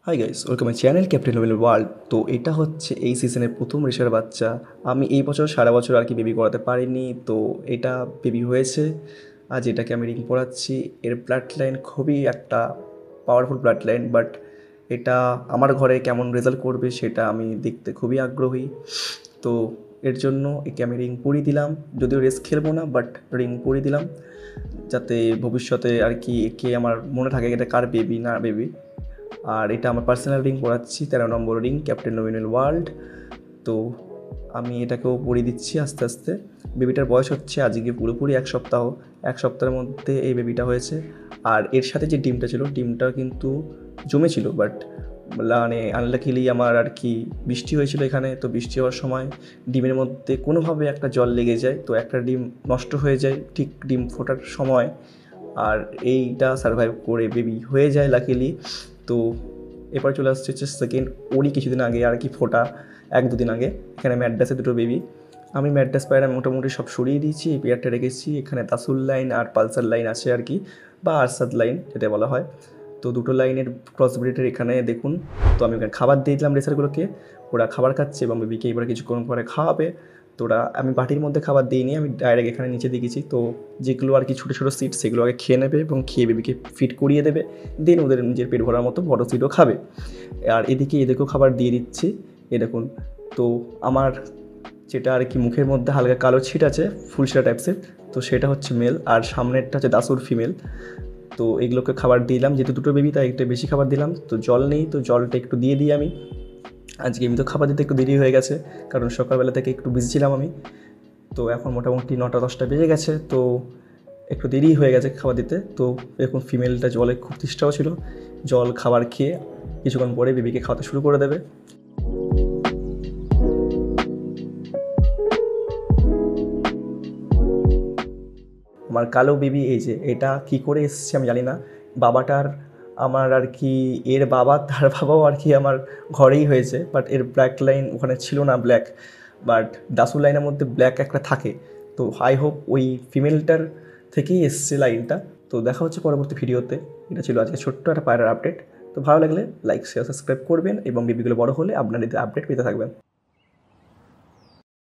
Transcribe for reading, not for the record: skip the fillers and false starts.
Hi guys, welcome my channel captain Nobel world. তো এটা হচ্ছে এই সিজনের প্রথম রেসার বাচ্চা। আমি এই বছর সারা বছর আর কি বেবি করাতে পারিনি, তো এটা বেবি হয়েছে। আজ এটাকে আমি রিং পরাচ্ছি। এর ব্লাড লাইন খুবই একটা পাওয়ারফুল ব্লাড লাইন, বাট এটা আমার ঘরে কেমন রেজাল্ট করবে সেটা আমি দেখতে খুবই আগ্রহী। তো এর জন্য একে আমি রিং পরিয়ে দিলাম। যদিও রেস খেলবো না, বাট রিং পরিয়ে দিলাম যাতে ভবিষ্যতে আর কি একে আমার মনে থাকে এটা কার বেবি না বেবি। আর এটা আমার পার্সোনাল রিং পরাচ্ছি, 13 নম্বর রিং ক্যাপ্টেন নোবেল ওয়ার্ল্ড। তো আমি এটাকেও পরিয়ে দিচ্ছি আস্তে আস্তে। বেবিটার বয়স হচ্ছে আজকে পুরোপুরি 1 সপ্তাহ। 1 সপ্তাহের মধ্যে এই বেবিটা হয়েছে। আর এর সাথে যে ডিমটা ছিল, ডিমটা কিন্তু জমেছিল, বাট মানে আনলাকিলি আমার আর কি বৃষ্টি হয়েছিল এখানে। তো বৃষ্টি হওয়ার সময় ডিমের মধ্যে কোনোভাবে একটা জল লেগে যায়, তো একটা ডিম নষ্ট হয়ে যায় ঠিক ডিম ফোটার সময়। আর এইটা সারভাইভ করে বেবি হয়ে যায় লাকিলি। তো এবার চলে আসছে হচ্ছে সেকেন্ড, ওরই কিছুদিন আগে আর কি ফোটা, 1-2 দিন আগে। এখানে ম্যাড্রাসে দুটো বেবি। আমি ম্যাড্রাস পায়রা মোটামুটি সব সরিয়ে দিয়েছি, এই পেয়ারটা রেখেছি। এখানে তাসুল লাইন আর পালসার লাইন আছে আর কি, বা আরসাদ লাইন যেটা বলা হয়। তো দুটো লাইনের ক্রস ব্রিডের এখানে দেখুন। তো আমি ওখানে খাবার দিয়ে দিলাম রেসারগুলোকে, ওরা খাবার খাচ্ছে এবং বেবিকে এবার কিছুক্ষণ পরে খাওয়াবে। তো ওরা, আমি বাটির মধ্যে খাবার দিইনি, আমি ডাইরেক্ট এখানে নিচে দিয়ে গেছি। তো যেগুলো আর কি ছোটো ছোটো সিট সেগুলো আগে খেয়ে নেবে এবং খেয়ে বেবিকে ফিট করিয়ে দেবে। দেন ওদের নিজের পেট ভরার মতো বড় সিটও খাবে। আর এদেরকেও খাবার দিয়ে দিচ্ছি। এ দেখুন। তো আমার যেটা আর কি মুখের মধ্যে হালকা কালো ছিট আছে ফুলশিরা টাইপসের, তো সেটা হচ্ছে মেল, আর সামনেরটা হচ্ছে দাসুর ফিমেল। তো এগুলোকে খাবার দিলাম, যেহেতু দুটো বেবি তাই একটু বেশি খাবার দিলাম। তো জল নেই, তো জলটা একটু দিয়ে দিই আমি। আজকে আমি তো খাবার দিতে একটু দেরি হয়ে গেছে, কারণ সকালবেলা থেকে একটু বিজি ছিলাম আমি। তো এখন মোটামুটি 9টা-10টা বেজে গেছে, তো একটু দেরি হয়ে গেছে খাবার দিতে। তো এখন ফিমেলটা জলে খুব তেষ্টাও ছিল, জল খাবার খেয়ে কিছুক্ষণ পরে বেবিকে খাওয়াতে শুরু করে দেবে। আমার কালো বেবি এই যে, এটা কী করে এসছে আমি জানি না। বাবাটার, আমার আর কি এর বাবা, তার বাবাও আর কি আমার ঘরেই হয়েছে, বাট এর ব্ল্যাক লাইন ওখানে ছিল না ব্ল্যাক, বাট দাসুর লাইনের মধ্যে ব্ল্যাক একটা থাকে। তো আই হোপ ওই ফিমেলটার থেকেই এসছে লাইনটা। তো দেখা হচ্ছে পরবর্তী ভিডিওতে। এটা ছিল আজকে ছোট্ট একটা পায়রার আপডেট। তো ভালো লাগলে লাইক শেয়ার সাবস্ক্রাইব করবেন এবং বেবিগুলো বড় হলে আপনার এতে আপডেট পেতে থাকবেন।